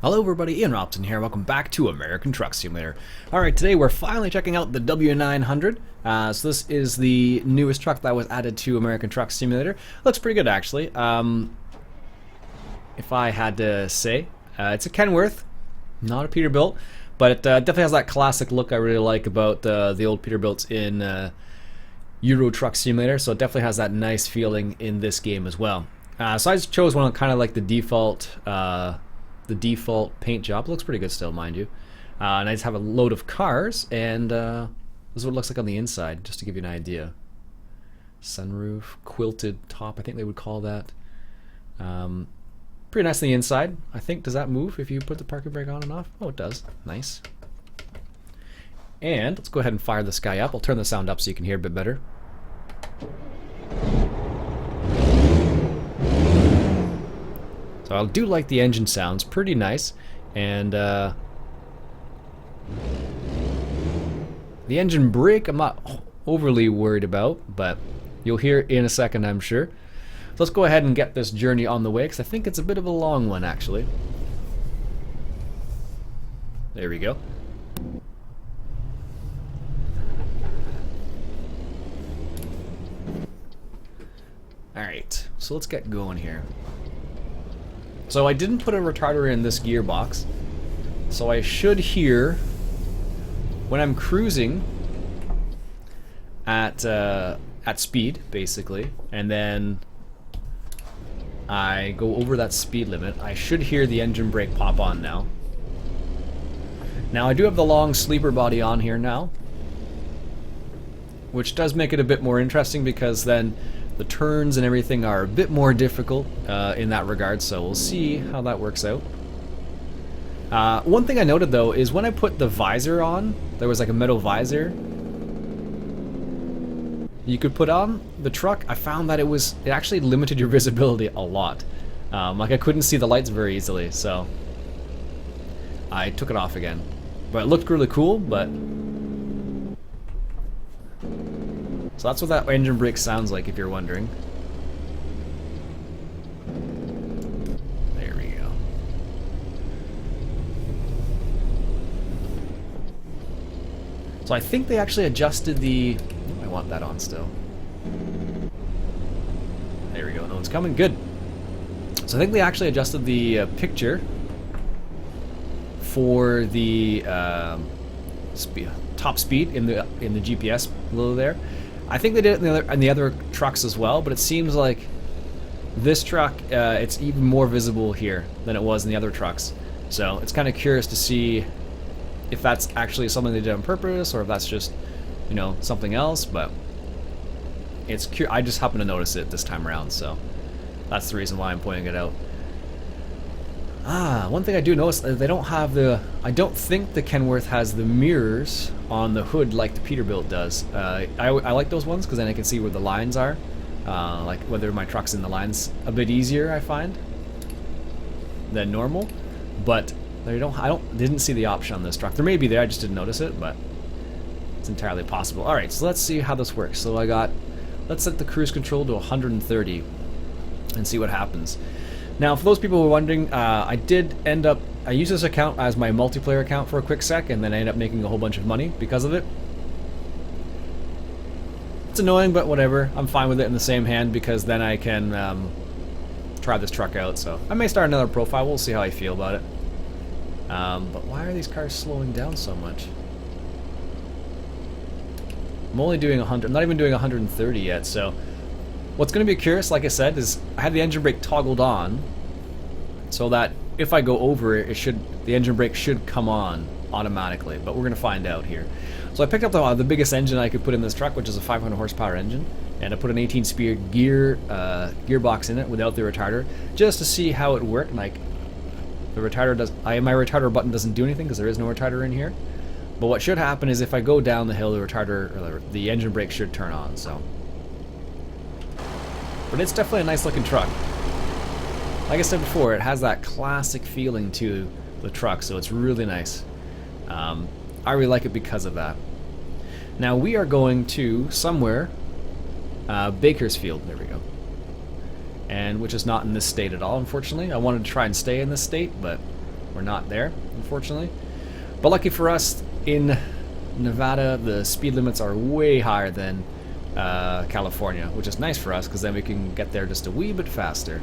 Hello everybody, Iain Robson here. Welcome back to American Truck Simulator. Alright, today we're finally checking out the W900. So this is the newest truck that was added to American Truck Simulator. Looks pretty good actually. If I had to say, it's a Kenworth, not a Peterbilt, but it definitely has that classic look I really like about the old Peterbilts in Euro Truck Simulator. So it definitely has that nice feeling in this game as well. So I just chose one of kind of like the default paint job. Looks pretty good still, mind you. And I just have a load of cars, and this is what it looks like on the inside, just to give you an idea. Sunroof, quilted top, I think they would call that. Pretty nice on the inside. I think, does that move if you put the parking brake on and off? Oh, it does. Nice. And let's go ahead and fire this guy up. I'll turn the sound up so you can hear a bit better. So I do like the engine sounds, pretty nice, and the engine brake I'm not overly worried about, but you'll hear in a second, I'm sure. So let's go ahead and get this journey on the way, because I think it's a bit of a long one actually. There we go. Alright, so let's get going here. So I didn't put a retarder in this gearbox, so I should hear when I'm cruising at speed, basically, and then I go over that speed limit, I should hear the engine brake pop on now. Now I do have the long sleeper body on here now, which does make it a bit more interesting because then the turns and everything are a bit more difficult in that regard, so we'll see how that works out. One thing I noted though is when I put the visor on, there was like a metal visor you could put on the truck. I found that it actually limited your visibility a lot. Like I couldn't see the lights very easily, so I took it off again. But it looked really cool, but so that's what that engine brake sounds like, if you're wondering. There we go. So I think they actually adjusted the... I want that on still. There we go. No one's coming. Good. So I think they actually adjusted the picture for the top speed in the GPS below there. I think they did it in the other trucks as well, but it seems like this truck, it's even more visible here than it was in the other trucks. So it's kind of curious to see if that's actually something they did on purpose, or if that's just, you know, something else. But it's I just happened to notice it this time around, so that's the reason why I'm pointing it out. One thing I do notice, they don't have the... I don't think the Kenworth has the mirrors on the hood like the Peterbilt does. I like those ones because then I can see where the lines are. Like whether my truck's in the lines a bit easier, I find, than normal. But they didn't see the option on this truck. There may be there, I just didn't notice it, but it's entirely possible. Alright, so let's see how this works. So let's set the cruise control to 130 and see what happens. Now, for those people who are wondering, I used this account as my multiplayer account for a quick sec, and then I ended up making a whole bunch of money because of it. It's annoying, but whatever. I'm fine with it in the same hand because then I can try this truck out. So I may start another profile. We'll see how I feel about it. But why are these cars slowing down so much? I'm only doing 100. I'm not even doing 130 yet, so... What's going to be curious, like I said, is I had the engine brake toggled on so that if I go over it, the engine brake should come on automatically, but we're going to find out here. So I picked up the biggest engine I could put in this truck, which is a 500 horsepower engine, and I put an 18-speed gearbox in it without the retarder, just to see how it worked. Like, the retarder my retarder button doesn't do anything because there is no retarder in here. But what should happen is if I go down the hill, the engine brake should turn on. So. But it's definitely a nice looking truck. Like I said before, it has that classic feeling to the truck, so it's really nice. I really like it because of that. Now we are going to somewhere, Bakersfield, there we go. and which is not in this state at all, unfortunately. I wanted to try and stay in this state, but we're not there, unfortunately. But lucky for us, in Nevada, the speed limits are way higher than California, which is nice for us because then we can get there just a wee bit faster.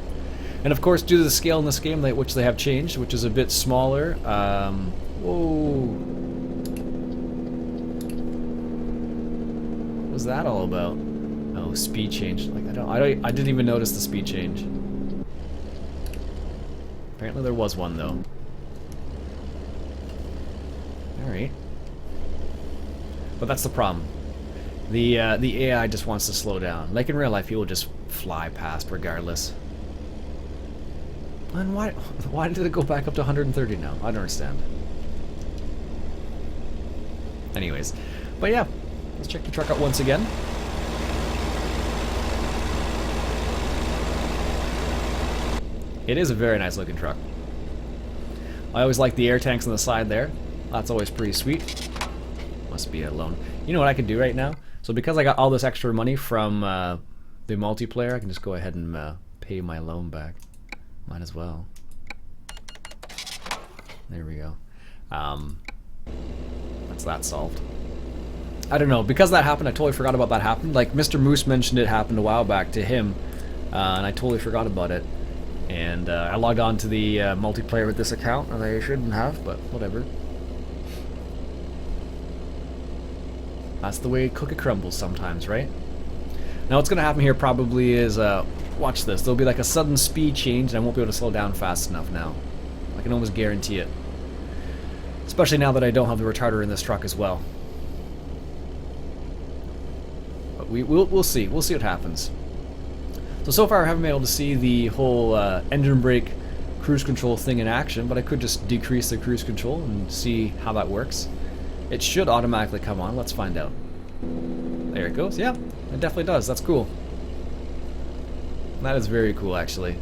And of course, due to the scale in this game, which they have changed, which is a bit smaller. Whoa! What was that all about? Oh, speed change. Like I didn't even notice the speed change. Apparently, there was one though. All right. But that's the problem. The AI just wants to slow down. Like in real life, people just fly past regardless. And why did it go back up to 130 now? I don't understand. Anyways, but yeah, let's check the truck out once again. It is a very nice looking truck. I always like the air tanks on the side there. That's always pretty sweet. Must be a loan. You know what I could do right now? So because I got all this extra money from the multiplayer, I can just go ahead and pay my loan back. Might as well. There we go. That's that solved. I don't know. Because that happened, I totally forgot about that happened. Like Mr. Moose mentioned it happened a while back to him, and I totally forgot about it. And I logged on to the multiplayer with this account, and I shouldn't have, but whatever. That's the way cookie crumbles sometimes, right? Now what's going to happen here probably is, watch this, there'll be like a sudden speed change and I won't be able to slow down fast enough now. I can almost guarantee it. Especially now that I don't have the retarder in this truck as well. But we'll see. We'll see what happens. So far I haven't been able to see the whole engine brake cruise control thing in action, but I could just decrease the cruise control and see how that works. It should automatically come on. Let's find out. There it goes. Yeah, it definitely does. That's cool. That is very cool, actually.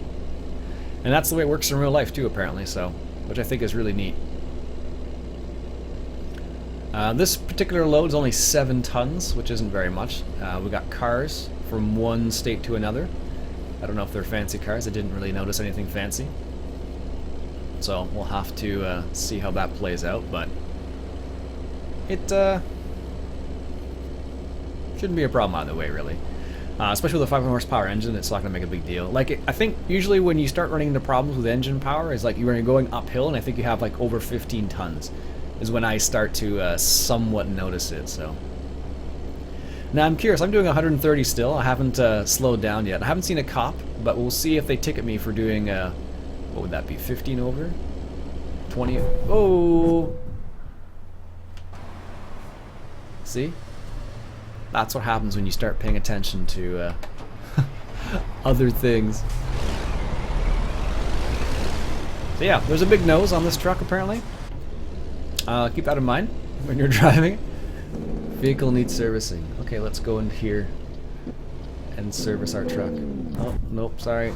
And that's the way it works in real life, too, apparently, so, which I think is really neat. This particular load is only 7 tons, which isn't very much. We got cars from one state to another. I don't know if they're fancy cars. I didn't really notice anything fancy. So we'll have to see how that plays out, but it shouldn't be a problem either way, really. Especially with a 500 horsepower engine, it's not going to make a big deal. Like, I think usually when you start running into problems with engine power, is like you're going uphill, and I think you have like over 15 tons, is when I start to somewhat notice it. So now I'm curious. I'm doing 130 still. I haven't slowed down yet. I haven't seen a cop, but we'll see if they ticket me for doing what would that be? 15 over? 20? Oh! See? That's what happens when you start paying attention to other things. So yeah, there's a big nose on this truck apparently. Keep that in mind when you're driving. Vehicle needs servicing. Okay, let's go in here and service our truck. Oh, nope, sorry.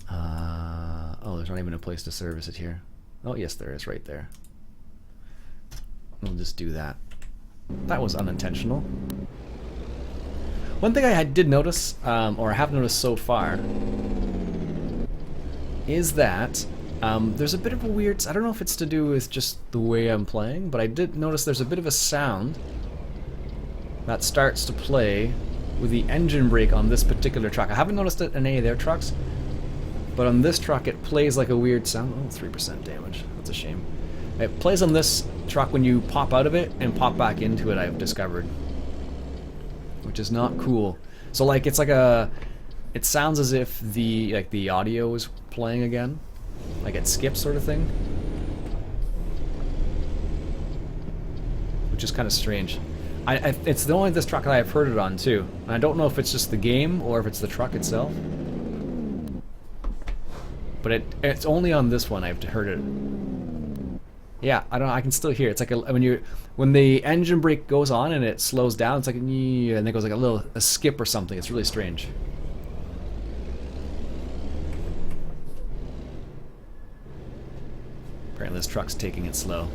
Oh, there's not even a place to service it here. Oh, yes, there is right there. We'll just do that. That was unintentional. One thing I did notice, or I have noticed so far, is that there's a bit of a weird... I don't know if it's to do with just the way I'm playing, but I did notice there's a bit of a sound that starts to play with the engine brake on this particular truck. I haven't noticed it in any of their trucks, but on this truck it plays like a weird sound. Oh, 3% damage. That's a shame. It plays on this truck when you pop out of it and pop back into it, I've discovered. Which is not cool. So like it's like a... It sounds as if the audio is playing again. Like it skips sort of thing. Which is kind of strange. It's the only this truck that I've heard it on too. And I don't know if it's just the game or if it's the truck itself. But it's only on this one I've heard it. Yeah, I don't know, I can still hear it. It's like when the engine brake goes on and it slows down, it's like and it goes like a skip or something. It's really strange. Apparently this truck's taking it slow.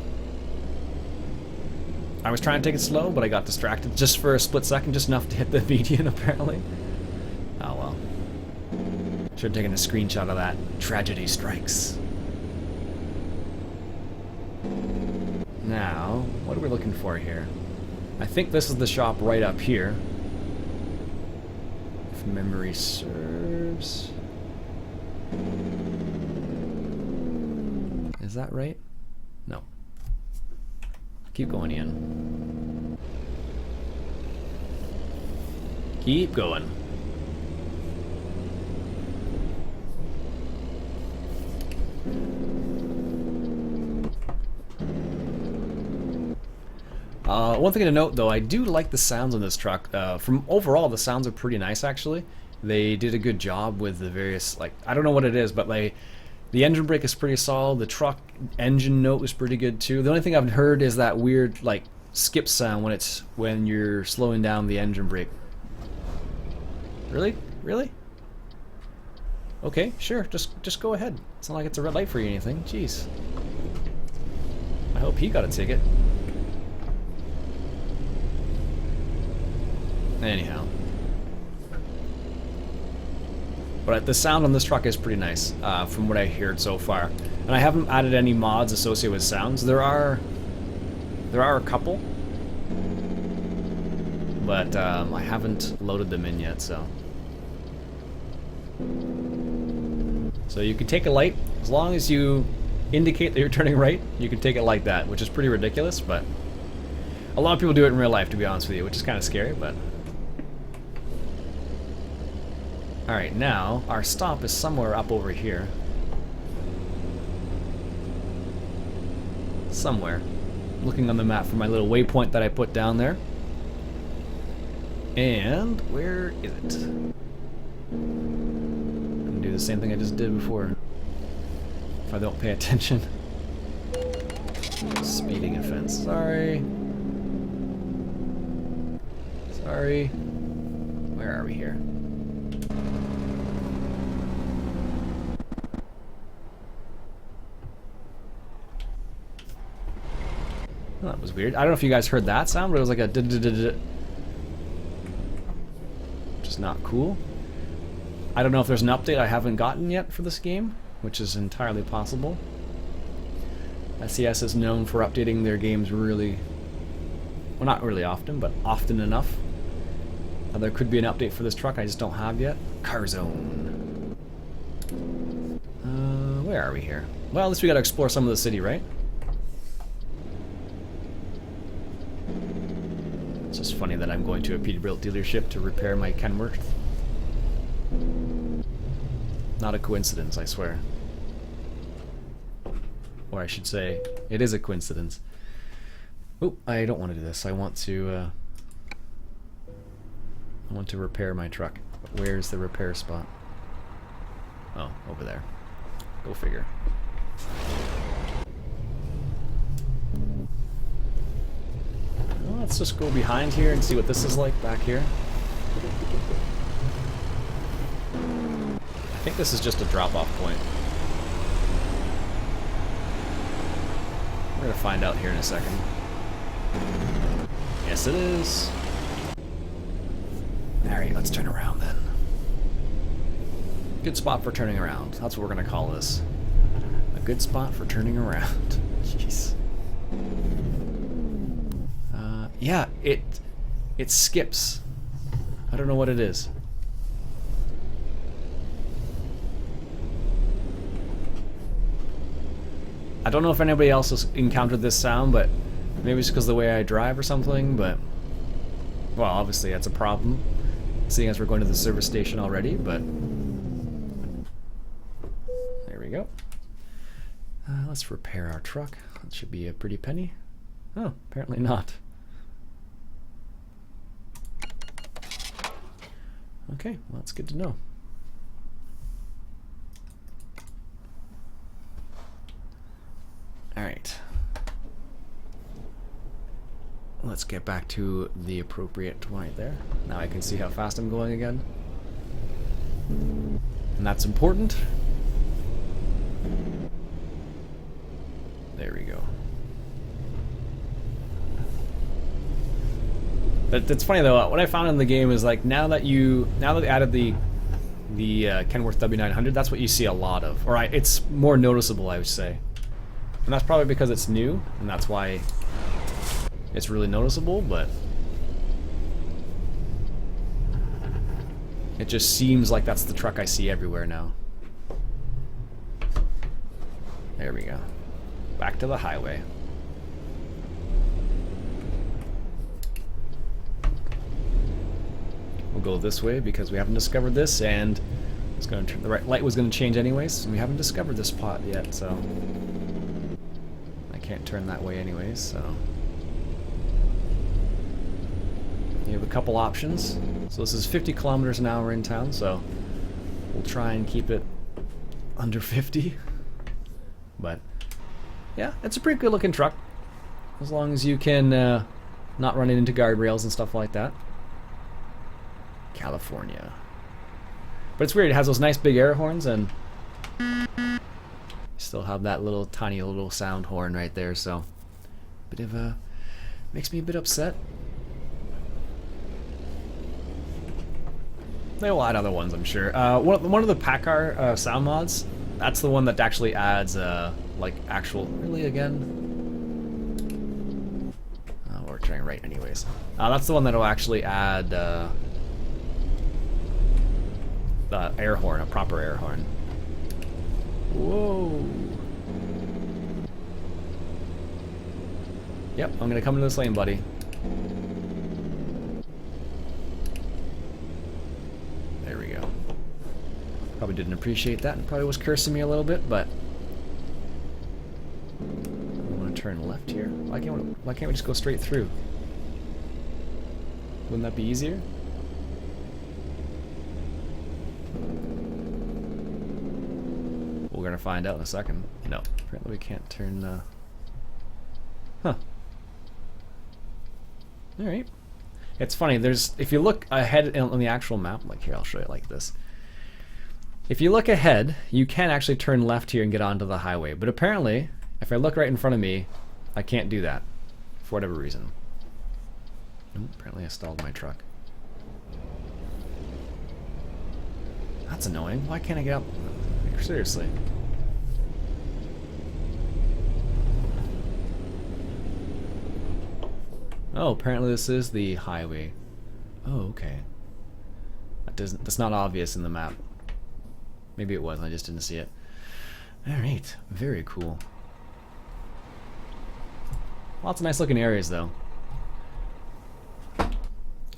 I was trying to take it slow, but I got distracted just for a split second, just enough to hit the median apparently. Oh well. Should have taken a screenshot of that. Tragedy strikes. Now, what are we looking for here? I think this is the shop right up here. If memory serves. Is that right? No. Keep going, Iain. Keep going. One thing to note, though, I do like the sounds on this truck. From overall, the sounds are pretty nice, actually. They did a good job with the various, like, I don't know what it is, but like, the engine brake is pretty solid. The truck engine note was pretty good too. The only thing I've heard is that weird, like, skip sound when you're slowing down the engine brake. Really? Really? Okay, sure. Just go ahead. It's not like it's a red light for you or anything. Jeez. I hope he got a ticket. Anyhow. But the sound on this truck is pretty nice, from what I heard so far. And I haven't added any mods associated with sounds. There are a couple, but I haven't loaded them in yet. So you can take a light as long as you indicate that you're turning right. You can take it like that, which is pretty ridiculous, but a lot of people do it in real life, to be honest with you, which is kind of scary, but. Alright, now our stop is somewhere up over here. Somewhere. Looking on the map for my little waypoint that I put down there. And where is it? I'm gonna do the same thing I just did before. If I don't pay attention. Speeding offense. Sorry. Sorry. Where are we here? Oh, that was weird. I don't know if you guys heard that sound, but it was like a d-d-d-d-d. Which is not cool. I don't know if there's an update I haven't gotten yet for this game, which is entirely possible. SCS is known for updating their games really, well, not really often, but often enough. There could be an update for this truck I just don't have yet. Car Zone. Where are we here? Well, at least we gotta explore some of the city, right? It's just funny that I'm going to a Peterbilt dealership to repair my Kenworth. Not a coincidence, I swear. Or I should say, it is a coincidence. Oh, I don't want to do this. I want to repair my truck. But where's the repair spot? Oh, over there. Go figure. Well, let's just go behind here and see what this is like back here. I think this is just a drop-off point. We're gonna find out here in a second. Yes, it is. Alright, let's turn around then. Good spot for turning around. That's what we're gonna call this. A good spot for turning around. Jeez. Yeah, it skips. I don't know what it is. I don't know if anybody else has encountered this sound, but maybe it's because of the way I drive or something, but well, obviously that's a problem, seeing as we're going to the service station already, but there we go. Let's repair our truck. That should be a pretty penny. Oh, apparently not. Okay, well, that's good to know. Alright. Let's get back to the appropriate point there. Now I can see how fast I'm going again. And that's important. There we go. It's funny though, what I found in the game is like now that they added the the Kenworth W900. That's what you see a lot of, or it's more noticeable, I would say. And that's probably because it's new, and that's why it's really noticeable, but it just seems like that's the truck I see everywhere now. There we go. Back to the highway. We'll go this way because we haven't discovered this, and it's going to the right light was going to change anyways, and we haven't discovered this spot yet, so I can't turn that way anyways, so you have a couple options. So this is 50 kilometers an hour in town, so we'll try and keep it under 50. But yeah, it's a pretty good looking truck, as long as you can not run into guardrails and stuff like that. California. But it's weird, it has those nice big air horns, and you still have that little tiny little sound horn right there, so bit of a makes me a bit upset. They will add other ones, I'm sure. One of the Packard sound mods, that's the one that actually adds like actual, really again? Oh, we're trying right anyways. That's the one that will actually add the air horn, a proper air horn. Whoa. Yep, I'm gonna come into this lane, buddy. There we go. Probably didn't appreciate that and probably was cursing me a little bit, but I want to turn left here. Why can't we just go straight through? Wouldn't that be easier? We're gonna find out in a second. No, apparently we can't turn. Huh. All right. It's funny. If you look ahead on the actual map, like here, I'll show you like this. If you look ahead, you can actually turn left here and get onto the highway. But apparently, if I look right in front of me, I can't do that for whatever reason. Oh, apparently I stalled my truck. That's annoying. Why can't I get up? Seriously. Oh, apparently this is the highway. Oh, okay. That's not obvious in the map. Maybe it was, I just didn't see it. Alright, very cool. Lots of nice looking areas though.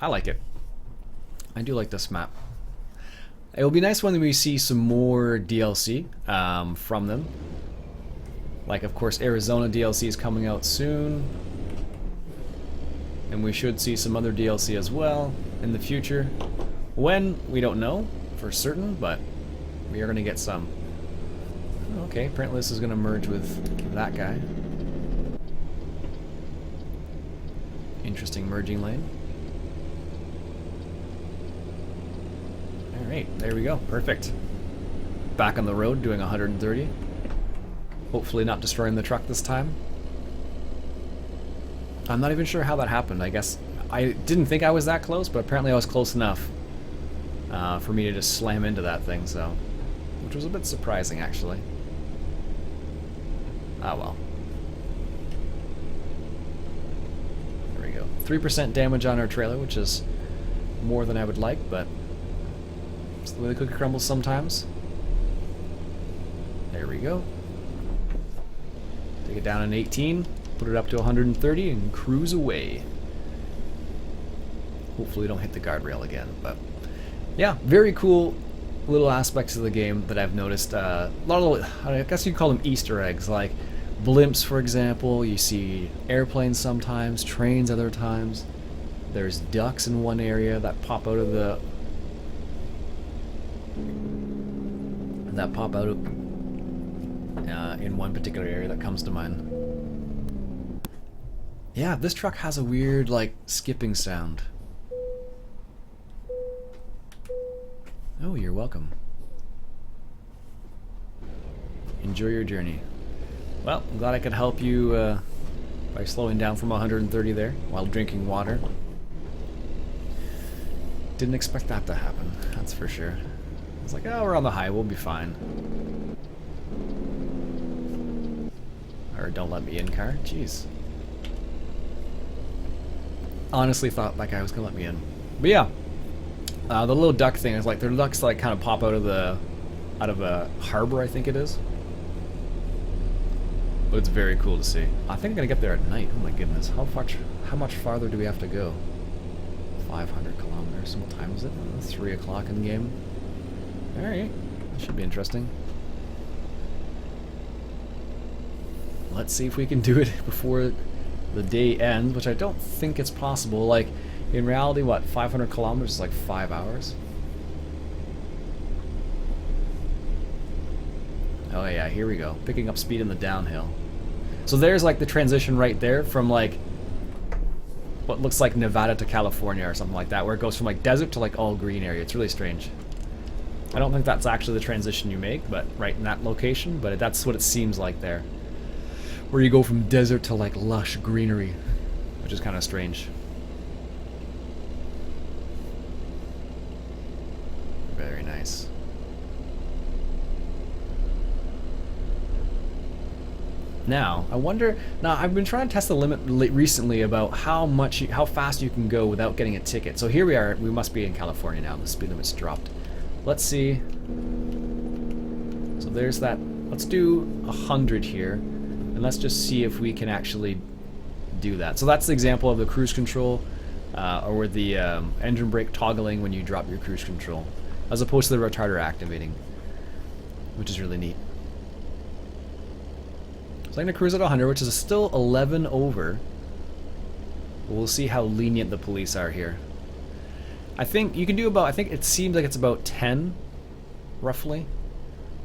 I like it. I do like this map. It will be nice when we see some more DLC from them. Like, of course, Arizona DLC is coming out soon. And we should see some other DLC as well in the future. When, we don't know for certain, but we are going to get some. Okay, apparently this is going to merge with that guy. Interesting merging lane. Alright, there we go. Perfect. Back on the road doing 130. Hopefully not destroying the truck this time. I'm not even sure how that happened. I guess I didn't think I was that close, but apparently I was close enough for me to just slam into that thing, so, which was a bit surprising actually. Ah well. There we go. 3% damage on our trailer, which is more than I would like, but it's the way the cookie crumbles sometimes. There we go. Take it down in 18. Put it up to 130 and cruise away. Hopefully we don't hit the guardrail again, but yeah, very cool little aspects of the game that I've noticed. A lot of, I guess you'd call them Easter eggs, like blimps, for example. You see airplanes sometimes, trains other times. There's ducks in one area that pop out of the in one particular area that comes to mind. Yeah, this truck has a weird, like, skipping sound. Oh, you're welcome. Enjoy your journey. Well, I'm glad I could help you by slowing down from 130 there while drinking water. Didn't expect that to happen, that's for sure. It's like, oh, we're on the high, we'll be fine. Or don't let me in car. Jeez. Honestly thought that guy was gonna let me in. But yeah. The little duck thing is like their ducks like kind of pop out of a harbor, I think it is. But it's very cool to see. I think I'm gonna get there at night. Oh my goodness. How much farther do we have to go? 500 kilometers. What time is it? 3 o'clock in the game. Alright. That should be interesting. Let's see if we can do it before the day ends, which I don't think it's possible. Like, in reality, what, 500 kilometers is like 5 hours? Oh yeah, here we go. Picking up speed in the downhill. So there's like the transition right there from like what looks like Nevada to California or something like that, where it goes from like desert to like all green area. It's really strange. I don't think that's actually the transition you make, but right in that location, but that's what it seems like there. Where you go from desert to like lush greenery, which is kind of strange. Very nice. Now, I wonder. Now, I've been trying to test the limit recently about how fast you can go without getting a ticket. So here we are. We must be in California now. The speed limit's dropped. Let's see. So there's that. Let's do 100 here, and let's just see if we can actually do that. So that's the example of the cruise control, or the engine brake toggling when you drop your cruise control, as opposed to the retarder activating, which is really neat. So I'm going to cruise at 100, which is still 11 over. We'll see how lenient the police are here. I think you can do about, I think it seems like it's about 10, roughly,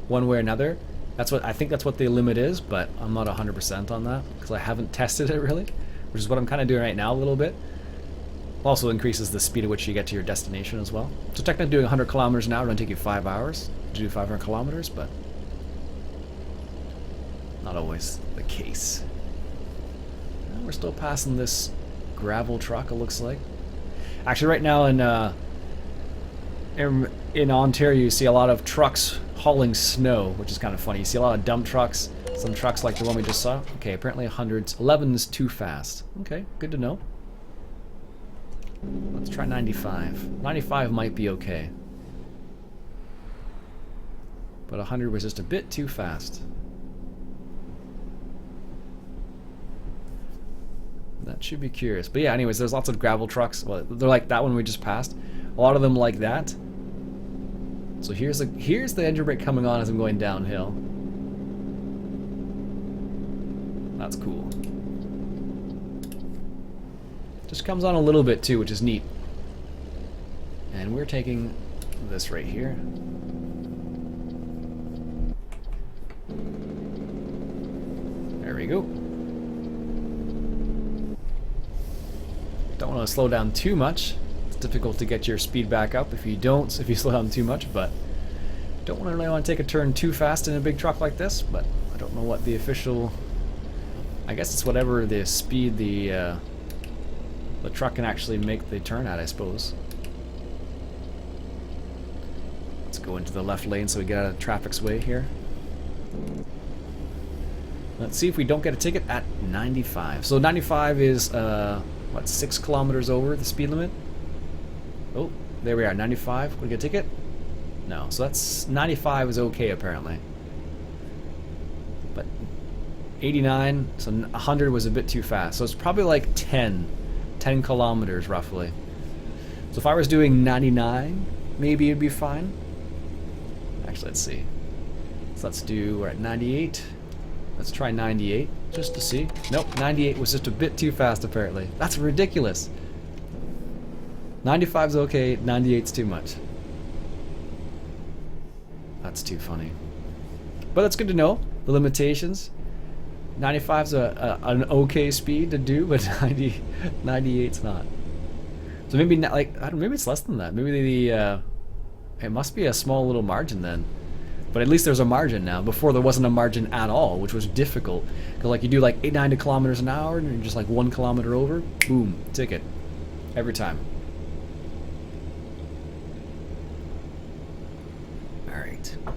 one way or another. I think that's what the limit is, but I'm not 100% on that, because I haven't tested it really, which is what I'm kind of doing right now a little bit. Also increases the speed at which you get to your destination as well. So technically doing 100 kilometers an hour would take you 5 hours to do 500 kilometers, but not always the case. And we're still passing this gravel truck, it looks like. Actually, right now in Ontario, you see a lot of trucks hauling snow, which is kind of funny. You see a lot of dump trucks, some trucks like the one we just saw. Okay, apparently 100s. 11 is too fast. Okay, good to know. Let's try 95. 95 might be okay. But 100 was just a bit too fast. That should be curious. But yeah, anyways, there's lots of gravel trucks. Well, they're like that one we just passed. A lot of them like that. So here's the engine brake coming on as I'm going downhill. That's cool. Just comes on a little bit too, which is neat. And we're taking this right here. There we go. Don't want to slow down too much. It's difficult to get your speed back up if you slow down too much, but don't really want to take a turn too fast in a big truck like this. But I don't know what the official, I guess it's whatever the speed the truck can actually make the turn at, I suppose. Let's go into the left lane so we get out of traffic's way here. Let's see if we don't get a ticket at 95. So 95 is what, 6 kilometers over the speed limit? Oh, there we are, 95. We get a ticket? No, so that's 95 is okay apparently. But 89, so 100 was a bit too fast. So it's probably like 10 kilometers roughly. So if I was doing 99, maybe it'd be fine. Actually, let's see. So we're at 98. Let's try 98 just to see. Nope, 98 was just a bit too fast apparently. That's ridiculous. 95's okay, 98's too much. That's too funny. But that's good to know, the limitations. 95's an okay speed to do, but 98's not. So maybe not, like, I don't know, maybe it's less than that. Maybe it must be a small little margin then. But at least there's a margin now. Before there wasn't a margin at all, which was difficult. Because like you do like 90 kilometers an hour and you're just like 1 kilometer over, boom, ticket. Every time. Alright.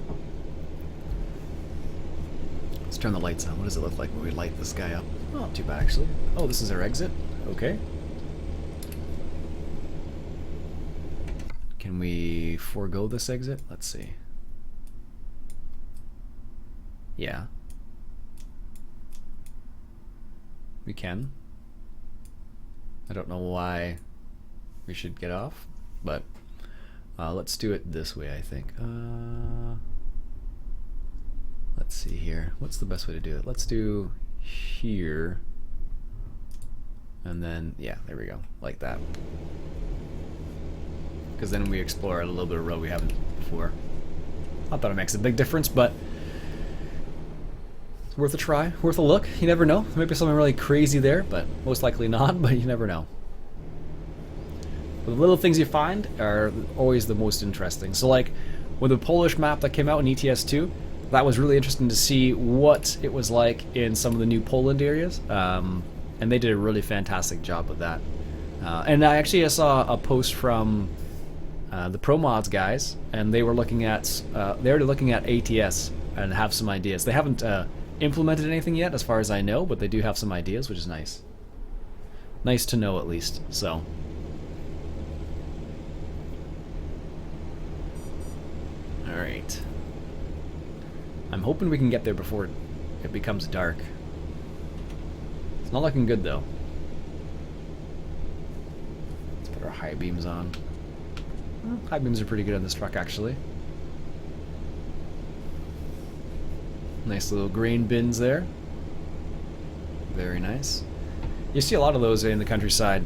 Let's turn the lights on. What does it look like when we light this guy up? Oh, not too bad actually. Oh, this is our exit. Okay. Can we forego this exit? Let's see. Yeah. We can. I don't know why we should get off, but let's do it this way, I think. Let's see here. What's the best way to do it? Let's do here. And then, yeah, there we go. Like that. Because then we explore a little bit of road we haven't before. Not that it makes a big difference, but it's worth a try, worth a look. You never know. There might be something really crazy there, but most likely not, but you never know. The little things you find are always the most interesting. So like with the Polish map that came out in ETS2, that was really interesting to see what it was like in some of the new Poland areas. And they did a really fantastic job with that. And I saw a post from the ProMods guys, and they were looking at they're already looking at ATS and have some ideas. They haven't implemented anything yet, as far as I know, but they do have some ideas, which is nice. Nice to know, at least. So. All right. I'm hoping we can get there before it becomes dark. It's not looking good though. Let's put our high beams on. Well, high beams are pretty good on this truck actually. Nice little grain bins there. Very nice. You see a lot of those in the countryside.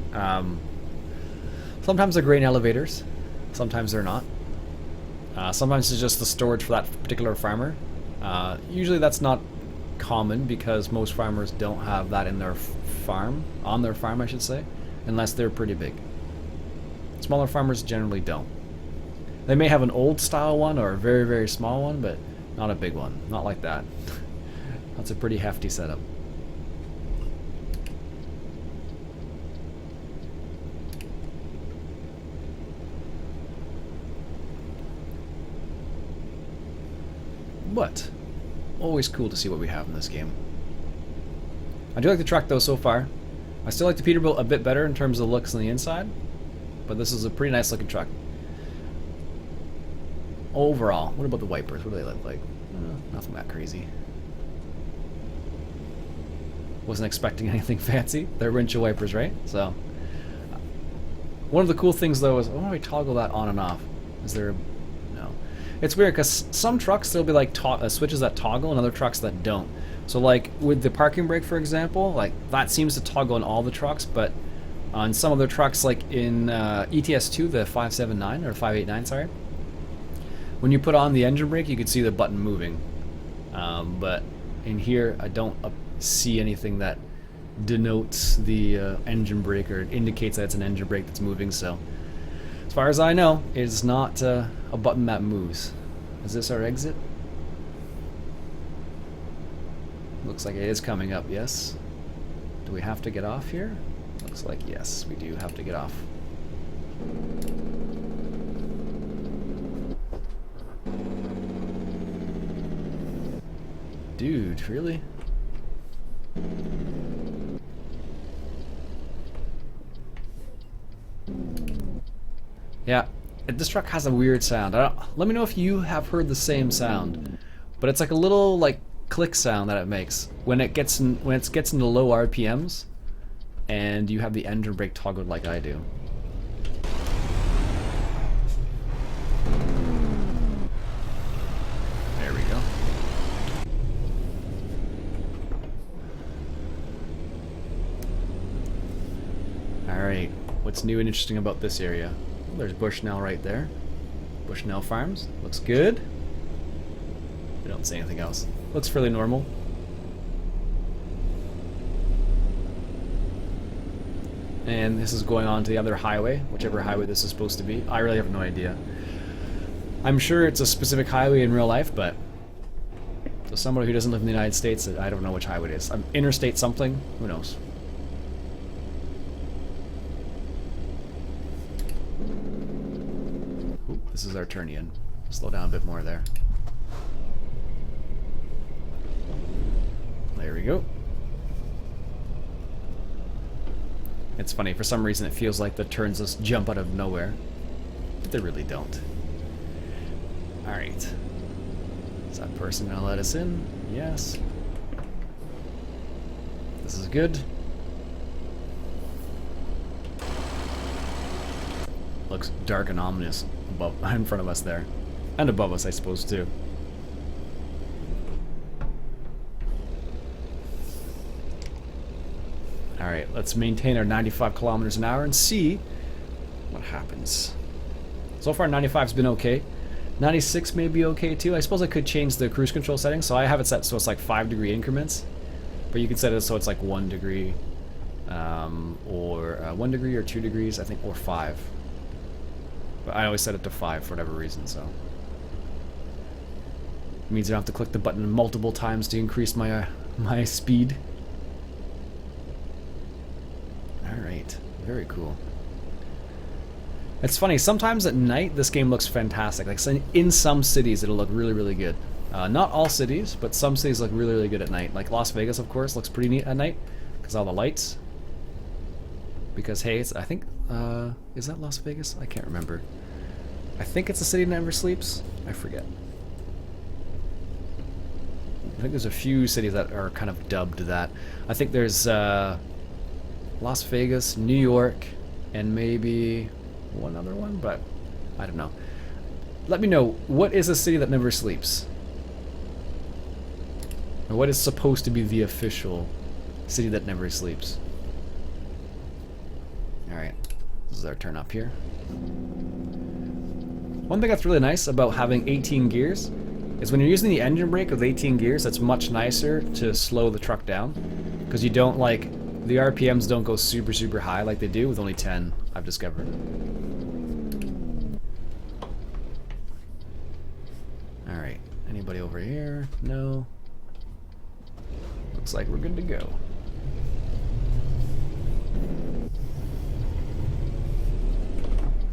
Sometimes they're grain elevators, sometimes they're not. Sometimes it's just the storage for that particular farmer. Usually that's not common because most farmers don't have that in their farm, on their farm I should say, unless they're pretty big. Smaller farmers generally don't. They may have an old style one or a very, very small one, but not a big one. Not like that. That's a pretty hefty setup. But always cool to see what we have in this game. I do like the truck though so far. I still like the Peterbilt a bit better in terms of the looks on the inside, but this is a pretty nice looking truck. Overall, what about the wipers? What do they look like? Nothing that crazy. Wasn't expecting anything fancy. They're windshield wipers, right? So, one of the cool things though is, I wonder if I toggle that on and off. Is there? No. It's weird because some trucks there'll be like switches that toggle and other trucks that don't. So like with the parking brake, for example, like that seems to toggle on all the trucks, but on some other trucks, like in ETS2, the 579 or 589, sorry. When you put on the engine brake, you can see the button moving. But in here, I don't see anything that denotes the engine brake or indicates that it's an engine brake that's moving. So, as far as I know, it's not a button that moves. Is this our exit? Looks like it is coming up, yes. Do we have to get off here? Looks like yes, we do have to get off. Dude, really? Yeah, this truck has a weird sound. Let me know if you have heard the same sound, but it's like a little like click sound that it makes when it gets into low RPMs, and you have the engine brake toggled like I do. There we go. Alright, what's new and interesting about this area? Well, there's Bushnell right there. Bushnell Farms. Looks good. I don't see anything else. Looks fairly normal. And this is going on to the other highway, whichever highway this is supposed to be. I really have no idea. I'm sure it's a specific highway in real life, but so somebody who doesn't live in the United States, I don't know which highway it is. Interstate something? Who knows? Ooh, this is our turn in. Slow down a bit more there. There we go. It's funny, for some reason it feels like the turns just jump out of nowhere. But they really don't. Alright. Is that person gonna let us in? Yes. This is good. Looks dark and ominous above, in front of us there. And above us, I suppose, too. Alright, let's maintain our 95 kilometers an hour and see what happens. So far, 95's been okay. 96 may be okay, too. I suppose I could change the cruise control settings. So I have it set so it's like 5-degree increments. But you can set it so it's like 1 degree. Or 1 degree or 2 degrees, I think, or 5. But I always set it to 5 for whatever reason, so. It means I don't have to click the button multiple times to increase my my speed. Alright, very cool. It's funny, sometimes at night this game looks fantastic. Like in some cities it'll look really, really good. Not all cities, but some cities look really, really good at night. Like Las Vegas, of course, looks pretty neat at night because all the lights. Because hey, it's, I think, is that Las Vegas? I can't remember. I think it's a city that never sleeps. I forget. I think there's a few cities that are kind of dubbed that. I think there's Las Vegas, New York, and maybe one other one, but I don't know. Let me know, what is a city that never sleeps? Or what is supposed to be the official city that never sleeps? Alright, this is our turn up here. One thing that's really nice about having 18 gears is when you're using the engine brake with 18 gears, it's much nicer to slow the truck down. Because you don't like, the RPMs don't go super, super high like they do with only 10, I've discovered. Alright, anybody over here? No. Looks like we're good to go.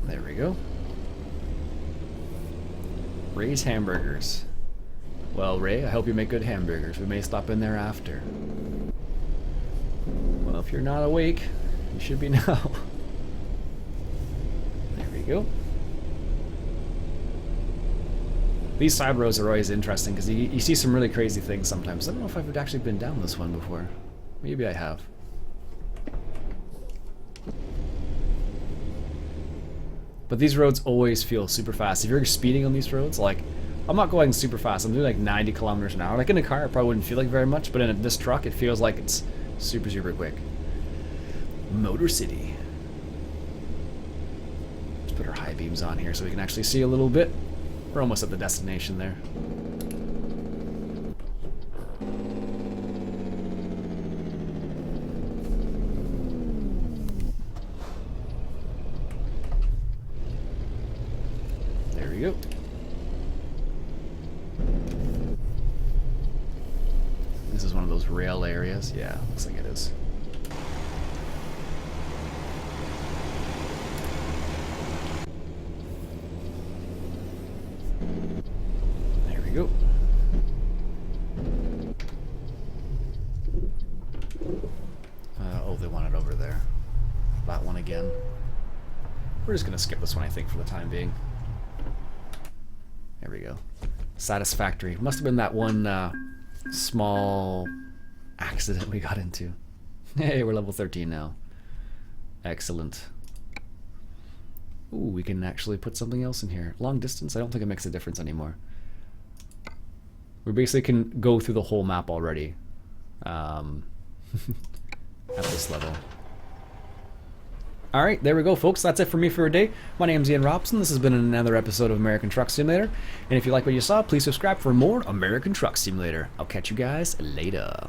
There we go. Ray's Hamburgers. Well, Ray, I hope you make good hamburgers. We may stop in there after. Well, if you're not awake, you should be now. There we go. These side roads are always interesting because you see some really crazy things sometimes. I don't know if I've actually been down this one before. Maybe I have. But these roads always feel super fast. If you're speeding on these roads, like, I'm not going super fast. I'm doing like 90 kilometers an hour. Like in a car, it probably wouldn't feel like very much, but in this truck, it feels like it's super, super quick. Motor City. Let's put our high beams on here so we can actually see a little bit. We're almost at the destination there. There we go. This is one of those rail areas. Yeah, looks like it is. There we go. Oh, they want it over there. That one again. We're just gonna skip this one, I think, for the time being. There we go. Satisfactory. Must have been that one small accident we got into. Hey, we're level 13 now. Excellent. Ooh, we can actually put something else in here. Long distance? I don't think it makes a difference anymore. We basically can go through the whole map already. At this level. Alright, there we go, folks. That's it for me for today. My name's Iain Robson. This has been another episode of American Truck Simulator. And if you like what you saw, please subscribe for more American Truck Simulator. I'll catch you guys later.